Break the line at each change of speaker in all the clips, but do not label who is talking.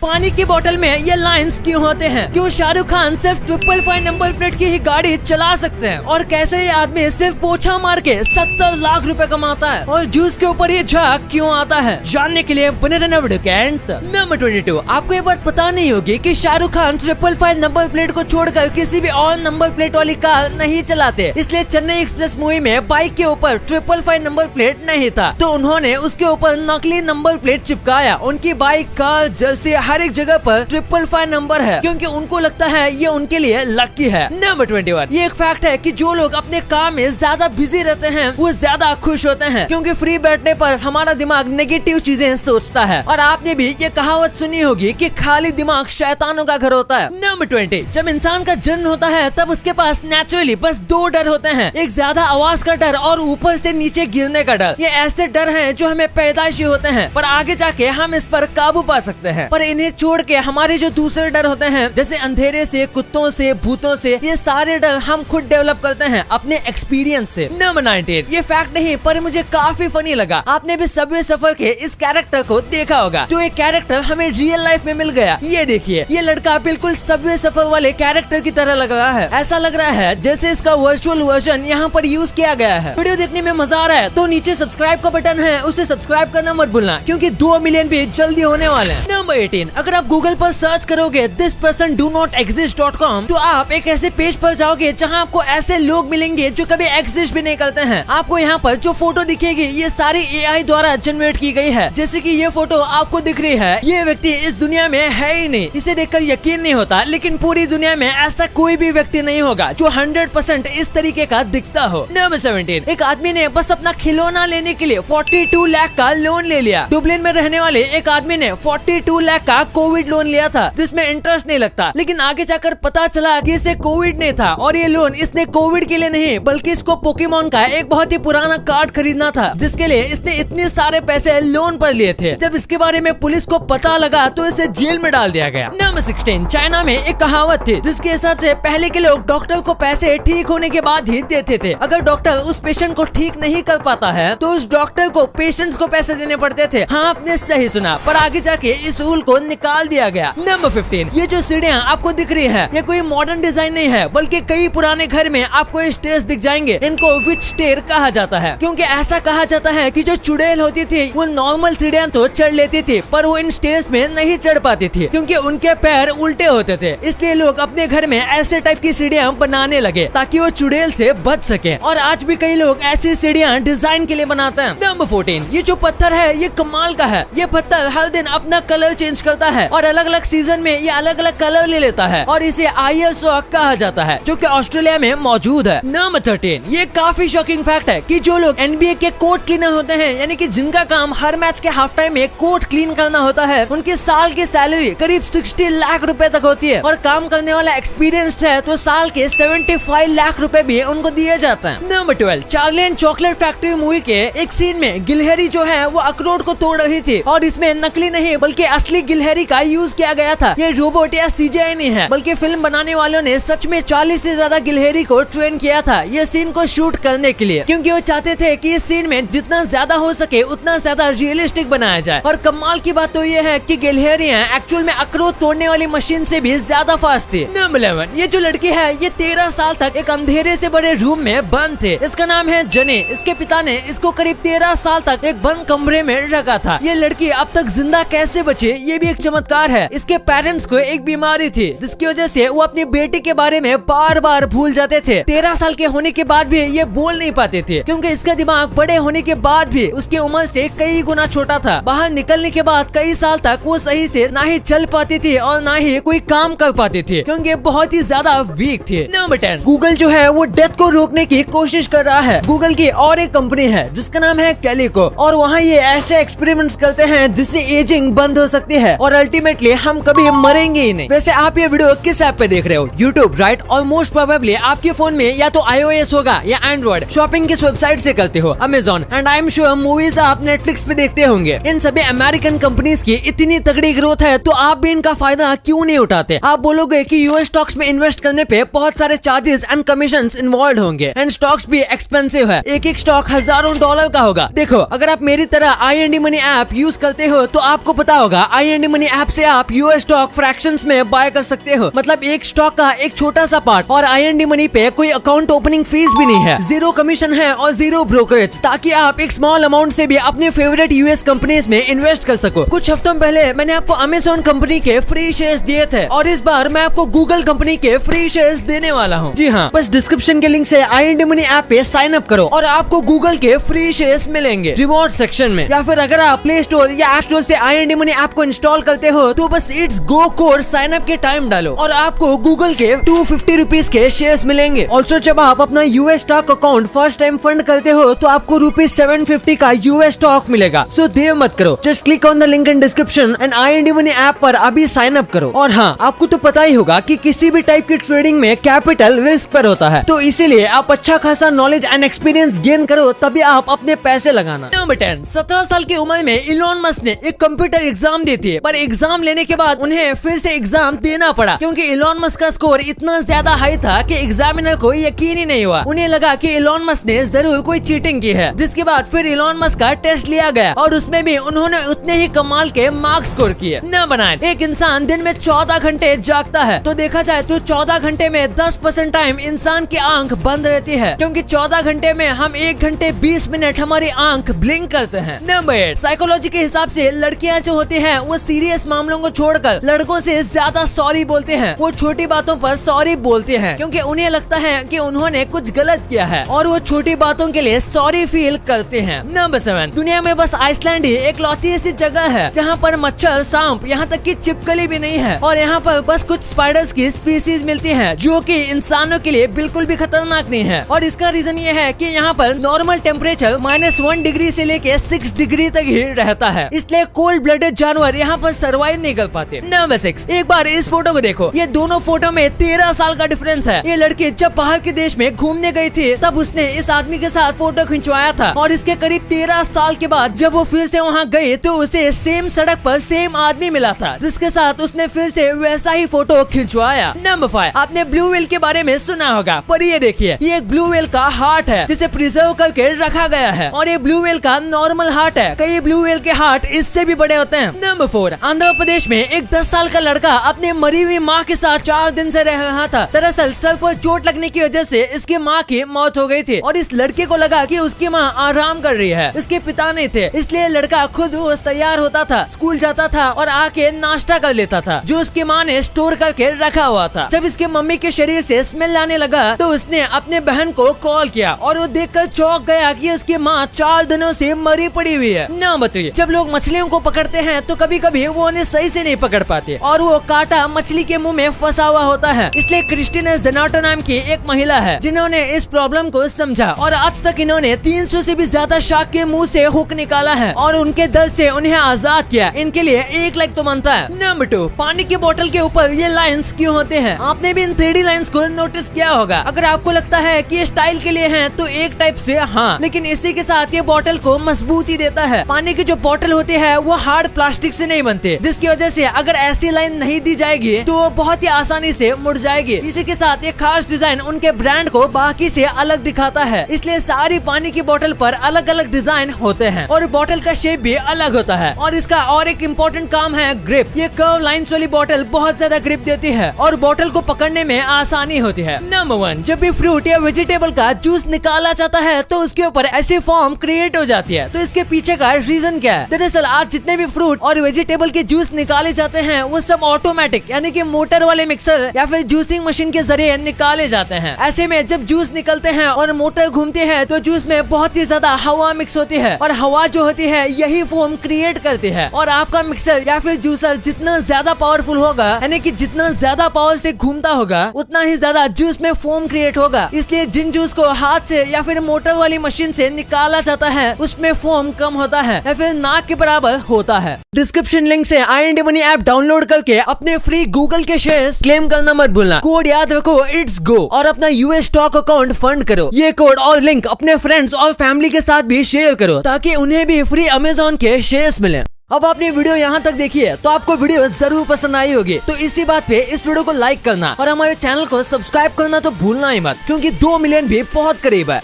पानी की बोतल में ये लाइंस क्यों होते हैं? क्यों शाहरुख खान सिर्फ 555 नंबर प्लेट की ही गाड़ी चला सकते हैं? और कैसे ये आदमी सिर्फ पोछा मार के 70 लाख रुपए कमाता है? और जूस के ऊपर ये झाग क्यों आता है? जानने के लिए बने रहना वीडियो के अंत तक। नंबर 22, आपको ये बात पता नहीं होगी कि शाहरुख खान 555 नंबर प्लेट को छोड़कर किसी भी और नंबर प्लेट वाली कार नहीं चलाते, इसलिए चेन्नई एक्सप्रेस मूवी में बाइक के ऊपर 555 नंबर प्लेट नहीं था, तो उन्होंने उसके ऊपर नकली नंबर प्लेट चिपकाया। उनकी बाइक, कार, जर्सी हर एक जगह पर 555 नंबर है, क्योंकि उनको लगता है ये उनके लिए लकी है। नंबर 21, ये एक फैक्ट है कि जो लोग अपने काम में ज्यादा बिजी रहते हैं वो ज्यादा खुश होते हैं, क्योंकि फ्री बैठने पर हमारा दिमाग नेगेटिव चीजें सोचता है। और आपने भी ये कहावत सुनी होगी कि खाली दिमाग शैतानों का घर होता है। नंबर 20, जब इंसान का जन्म होता है तब उसके पास नेचुरली बस 2 डर होते हैं, एक ज्यादा आवाज का डर और ऊपर से नीचे गिरने का डर। ये ऐसे डर हैं जो हमें पैदाइशी होते हैं, पर आगे जाके हम इस पर काबू पा सकते हैं। पर इन्हें छोड़ के हमारे जो दूसरे डर होते हैं, जैसे अंधेरे से, कुत्तों से, भूतों से, ये सारे डर हम खुद डेवलप करते हैं अपने एक्सपीरियंस से। नंबर 19, ये फैक्ट नहीं पर मुझे काफी फनी लगा। आपने भी सबवे सफर के इस कैरेक्टर को देखा होगा, तो ये कैरेक्टर हमें रियल लाइफ में मिल गया। ये देखिए, ये लड़का बिल्कुल सबवे सफर वाले कैरेक्टर की तरह लग रहा है। ऐसा लग रहा है जैसे इसका वर्चुअल वर्जन यहाँ पर यूज किया गया है। वीडियो देखने में मजा आ रहा है तो नीचे सब्सक्राइब का बटन है, उसे सब्सक्राइब करना मत भूलना, क्योंकि 2 मिलियन भी जल्दी होने वाले हैं। नंबर 18, अगर आप गूगल पर सर्च करोगे this person do not exist.com, तो आप एक ऐसे पेज पर जाओगे जहां आपको ऐसे लोग मिलेंगे जो कभी एग्जिस्ट भी नहीं करते हैं। आपको यहाँ पर जो फोटो दिखेगी ये सारी AI द्वारा जनरेट की गई है। जैसे कि ये फोटो आपको दिख रही है, ये व्यक्ति इस दुनिया में है ही नहीं, इसे देखकर यकीन नहीं होता, लेकिन पूरी दुनिया में ऐसा कोई भी व्यक्ति नहीं होगा जो 100% इस तरीके का दिखता हो। नंबर 17, एक आदमी ने बस अपना खिलौना लेने के लिए 42 लाख का लोन ले लिया। डुबलिन में रहने वाले एक आदमी ने 42 लाख का कोविड लोन लिया था, जिसमें इंटरेस्ट नहीं लगता, लेकिन आगे जाकर पता चला कि इसे कोविड नहीं था, और ये लोन इसने कोविड के लिए नहीं बल्कि इसको पोकेमोन का एक बहुत ही पुराना कार्ड खरीदना था, जिसके लिए इसने इतने सारे पैसे लोन पर लिए थे। जब इसके बारे में पुलिस को पता लगा तो इसे जेल में डाल दिया गया। नंबर 16, चाइना में एक कहावत थी जिसके हिसाब से पहले के लोग डॉक्टर को पैसे ठीक होने के बाद ही देते थे। अगर डॉक्टर उस पेशेंट को ठीक नहीं कर पाता है तो उस डॉक्टर को पेशेंट्स को पैसे देने पड़ते थे। हाँ, आपने सही सुना, पर आगे जाके इस रूल को निकाल दिया गया। नंबर 15, ये जो सीढ़ियाँ आपको दिख रही है ये कोई मॉडर्न डिजाइन नहीं है, बल्कि कई पुराने घर में आपको स्टेयर्स दिख जाएंगे। इनको विच स्टेयर कहा जाता है, क्योंकि ऐसा कहा जाता है कि जो चुड़ैल होती थी वो नॉर्मल सीढ़ियाँ तो चढ़ लेती थी, पर वो इन स्टेयर्स में नहीं चढ़ पाती थी, क्योंकि उनके पैर उल्टे होते थे। इसलिए लोग अपने घर में ऐसे टाइप की सीढ़ियाँ बनाने लगे ताकि वो चुड़ैल से बच सके। और आज भी कई लोग ऐसी सीढ़ियाँ डिजाइन के लिए बनाते हैं। नंबर 14, ये जो पत्थर है ये कमाल का है। ये पत्थर हर दिन अपना कलर चेंज करता है और अलग अलग सीजन में ये अलग अलग कलर ले लेता है, और इसे आयर्स रॉक कहा जाता है, जो कि ऑस्ट्रेलिया में मौजूद है। नंबर 13, ये काफी शॉकिंग फैक्ट है कि जो लोग NBA के कोर्ट क्लीनर होते हैं, यानी कि जिनका काम हर मैच के हाफ टाइम में कोर्ट क्लीन करना होता है, उनकी साल की सैलरी करीब 60 लाख रुपए तक होती है, और काम करने वाला एक्सपीरियंस्ड है तो साल के 75 लाख रुपए भी उनको दिए जाते हैं। Number 12, Charlie and chocolate factory movie के एक सीन में गिलहरी जो है वो अखरोट को तोड़ रही थी, और इसमें नकली नहीं बल्कि असली गिलहरी का यूज किया गया था। ये रोबोट या CGI नहीं है, बल्कि फिल्म बनाने वालों ने सच में 40 से ज्यादा गिलहरी को ट्रेन किया था ये सीन को शूट करने के लिए, क्योंकि वो चाहते थे कि इस सीन में जितना ज्यादा हो सके उतना ज्यादा रियलिस्टिक बनाया जाए। और कमाल की बात तो ये है कि गिलहरियां एक्चुअल में अखरोट तोड़ने वाली मशीन से भी ज्यादा फास्ट थी। नंबर 11, ये जो लड़की है ये 13 साल तक एक अंधेरे से बड़े रूम में बंद थे। इसका नाम है जने। इसके पिता ने इसको करीब 13 साल तक एक बंद कमरे में रखा था। ये लड़की अब तक जिंदा कैसे बचे ये भी एक चमत्कार है। इसके पेरेंट्स को एक बीमारी थी जिसकी वजह से वो अपनी बेटी के बारे में बार बार भूल जाते थे। 13 साल के होने के बाद भी ये बोल नहीं पाते थे, क्योंकि इसका दिमाग बड़े होने के बाद भी उसकी उम्र से कई गुना छोटा था। बाहर निकलने के बाद कई साल तक वो सही से ना ही चल पाती थी और ना ही कोई काम कर पाती थी, क्योंकि बहुत ही ज्यादा वीक थी। नंबर 10, गूगल जो है वो डेथ को रोकने की कोशिश कर रहा है। गूगल की और एक कंपनी है जिसका नाम है कैलिको, और वहाँ ये ऐसे एक्सपेरिमेंट्स करते हैं जिससे एजिंग बंद हो सकती है और अल्टीमेटली हम कभी मरेंगे ही नहीं। वैसे आप ये वीडियो किस ऐप पे देख रहे हो? YouTube, right? और मोस्ट प्रोबेबली आपके फोन में या तो iOS होगा या एंड्रॉइड। शॉपिंग किस वेबसाइट से करते हो? Amazon. And I am sure movies आप नेटफ्लिक्स पे देखते होंगे। इन सभी अमेरिकन कंपनीज की इतनी तगड़ी ग्रोथ है तो आप भी इनका फायदा क्यों नहीं उठाते? आप बोलोगे कि यूएस स्टॉक्स में इन्वेस्ट करने पे बहुत सारे चार्जेस एंड कमीशन इन्वॉल्व होंगे, एंड स्टॉक्स भी एक्सपेंसिव है। एक एक स्टॉक $1000 का होगा। देखो, अगर आप मेरी तरह IND मनी ऐप यूज करते हो तो आपको पता होगा IND मनी ऐप से आप यूएस स्टॉक फ्रैक्शंस में बाय कर सकते हो, मतलब एक स्टॉक का एक छोटा सा पार्ट। और IND मनी पे कोई अकाउंट ओपनिंग फीस भी नहीं है, 0 कमीशन है और 0 ब्रोकरेज, ताकि आप एक स्मॉल अमाउंट से भी अपने फेवरेट यूएस कंपनीज में इन्वेस्ट कर सको। कुछ हफ्तों पहले मैंने आपको अमेज़न कंपनी के फ्री शेयर्स दिए थे और इस बार मैं आपको गूगल कंपनी के फ्री शेयर्स देने वाला हूँ। जी हाँ, बस डिस्क्रिप्शन के लिंक से IND मनी ऐप पे साइन अप करो और आपको गूगल के फ्री शेयर्स मिलेंगे रिवॉर्ड सेक्शन में। या फिर अगर आप प्ले स्टोर या ऐप स्टोर से IND मनी ऐप को इंस्टॉल करते हो तो बस it's go code sign up के टाइम डालो और आपको गूगल के 250 रुपीज के शेयर्स मिलेंगे। ऑल्सो जब आप अपना US stock account first time fund करते हो तो आपको ₹750 का यूएस स्टॉक मिलेगा। सो देर मत करो, just click on the link in description and IND money app पर अभी साइन अप करो। और हाँ, आपको तो पता ही होगा कि किसी भी टाइप की ट्रेडिंग में कैपिटल रिस्क पर होता है, तो इसीलिए आप अच्छा खासा नॉलेज एंड एक्सपीरियंस गेन करो तभी आप अपने पैसे लगाना। नंबर 10, 17 साल की उम्र में इलॉन मस्क ने एक कंप्यूटर एग्जाम दी थी, पर एग्जाम लेने के बाद उन्हें फिर से एग्जाम देना पड़ा क्योंकि इलॉन मस्क का स्कोर इतना ज्यादा हाई था कि एग्जामिनर को यकीन ही नहीं हुआ। उन्हें लगा कि इलॉन मस्क ने जरूर कोई चीटिंग की है, जिसके बाद फिर इलॉन मस्क का टेस्ट लिया गया और उसमें भी उन्होंने उतने ही कमाल के मार्क्स स्कोर किए। नंबर 9, एक इंसान दिन में 14 घंटे जागता है, तो देखा जाए तो 14 घंटे में 10% टाइम इंसान की आंख बंद रहती है, क्योंकि 14 घंटे में हम 1 घंटे 20 मिनट हमारी आंख ब्लिंक करते हैं। नंबर 8, साइकोलॉजी के हिसाब से लड़कियां जो होती हैं वो सीरियस मामलों को छोड़कर लड़कों से ज्यादा सॉरी बोलते हैं। वो छोटी बातों पर सॉरी बोलते हैं क्योंकि उन्हें लगता है कि उन्होंने कुछ गलत किया है और वो छोटी बातों के लिए सॉरी फील करते हैं। नंबर 7, दुनिया में बस आइसलैंड ही एक लौती ऐसी जगह है जहाँ पर मच्छर, सांप, यहाँ तक कि छिपकली भी नहीं है और यहाँ पर बस कुछ स्पाइडर्स की स्पीसीज मिलती हैं जो कि इंसानों के लिए बिल्कुल भी खतरनाक नहीं है। और इसका रीजन ये है कि यहाँ पर नॉर्मल टेम्परेचर -1 डिग्री से लेके 6 डिग्री तक ही रहता है, इसलिए कोल्ड ब्लडेड जानवर यहाँ पर सर्वाइव नहीं कर पाते। नंबर 6, एक बार इस फोटो को देखो, ये दोनों फोटो में 13 साल का डिफरेंस है। ये लड़की जब बाहर के देश में घूमने गई थी तब उसने इस आदमी के साथ फोटो खिंचवाया था और इसके करीब 13 साल के बाद जब वो फिर से वहाँ गई तो उसे सेम सड़क पर सेम आदमी मिला था जिसके साथ उसने फिर से वैसा ही फोटो खिंचवाया। नंबर 5, आपने ब्लू व्हेल के बारे में सुना होगा, पर ये देखिए, ये एक ब्लू व्हेल का हार्ट है जिसे प्रिजर्व करके रखा गया है और ये ब्लू व्हेल का नॉर्मल हार्ट है। कई ब्लू व्हेल के हार्ट इससे भी बड़े होते हैं। नंबर 4, आंध्र प्रदेश में एक 10 साल का लड़का अपने मरी हुई माँ के साथ 4 दिन से रह रहा था। दरअसल सर पर चोट लगने की वजह से इसकी माँ की मौत हो गई थी और इस लड़के को लगा कि उसकी माँ आराम कर रही है, इसके पिता नहीं थे, इसलिए लड़का खुद रोज तैयार होता था, स्कूल जाता था और आके नाश्ता कर लेता था जो उसकी माँ ने स्टोर करके रखा हुआ था। जब इसके मम्मी के शरीर से स्मेल आने लगा तो उसने अपने बहन को कॉल किया और वो देखकर चौंक गया कि उसकी माँ 4 दिनों से मरी पड़ी हुई है। नंबर 3, जब लोग मछलियों को पकड़ते हैं तो कभी कभी वो उन्हें सही से नहीं पकड़ पाते और वो कांटा मछली के मुंह में फंसा हुआ होता है, इसलिए क्रिस्टीना ज़ेनाटो नाम की एक महिला है जिन्होंने इस प्रॉब्लम को समझा और आज तक इन्होंने 300 से भी ज्यादा शार्क के मुंह से हुक निकाला है और उनके दर्द से उन्हें आजाद किया। इनके लिए 1 लाख तो बनता है। नंबर 2, पानी की बोतल के ऊपर ये लाइंस क्यों होते हैं? आपने भी इन 3D लाइंस को नोटिस किया होगा। अगर आपको लगता है कि ये स्टाइल के लिए हैं तो एक टाइप से हाँ, लेकिन इसी के साथ ये बोतल को मजबूती देता है। पानी की जो बोतल होती है वो हार्ड प्लास्टिक से नहीं बनते, जिसकी वजह से अगर ऐसी लाइन नहीं दी जाएगी तो वो बहुत ही आसानी से मुड़ जाएगी। इसी के साथ एक खास डिजाइन उनके ब्रांड को बाकी से अलग दिखाता है, इसलिए सारी पानी की बोतल पर अलग अलग डिजाइन होते हैं और बोतल का शेप भी अलग होता है। और इसका और एक इम्पोर्टेंट काम है ग्रिप। ये कर्व लाइंस वाली बोतल बहुत ज्यादा ग्रिप देती है और बोतल को पकड़ने में आसानी होती है। नंबर 1, जब भी फ्रूट या वेजिटेबल का जूस निकाला जाता है तो उसके ऊपर ऐसी फॉर्म क्रिएट हो जाती है, तो इसके पीछे का रीजन क्या है? दरअसल आज जितने भी फ्रूट और वेजिटेबल के जूस निकाले जाते हैं वो सब ऑटोमेटिक यानी कि मोटर वाले मिक्सर या फिर जूसिंग मशीन के जरिए निकाले जाते हैं। ऐसे में जब जूस निकलते हैं और मोटर घूमती है तो जूस में बहुत ही ज्यादा हवा मिक्स होती है और हवा जो होती है यही फोम क्रिएट करती है। और आपका मिक्सर या फिर जूसर जितना ज्यादा पावरफुल होगा यानी कि जितना ज्यादा पावर से घूमता होगा उतना ही ज्यादा जूस में फोम क्रिएट होगा। इसलिए जिन जूस को हाथ से या फिर मोटर वाली मशीन से निकाला जाता है उसमें फोम कम होता है या फिर नाक के बराबर होता है। डिस्क्रिप्शन लिंक से IND मनी ऐप डाउनलोड करके अपने फ्री गूगल के शेयर्स क्लेम करना मत भूलना। कोड याद रखो, इट्स गो, और अपना यूएस स्टॉक अकाउंट फंड करो। ये कोड और लिंक अपने फ्रेंड्स और फैमिली के साथ भी शेयर करो ताकि उन्हें भी फ्री अमेज़न के शेयर्स मिले। अब आपने वीडियो यहाँ तक देखी है तो आपको वीडियो जरूर पसंद आई होगी, तो इसी बात पे इस वीडियो को लाइक करना और हमारे चैनल को सब्सक्राइब करना तो भूलना ही मत, क्योंकि 2 मिलियन भी बहुत करीब है।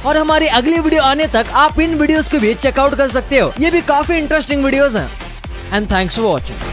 और हमारी अगली वीडियो आने तक आप इन वीडियोस को भी चेकआउट कर सकते हो, ये भी काफी इंटरेस्टिंग वीडियोस हैं। And thanks for watching.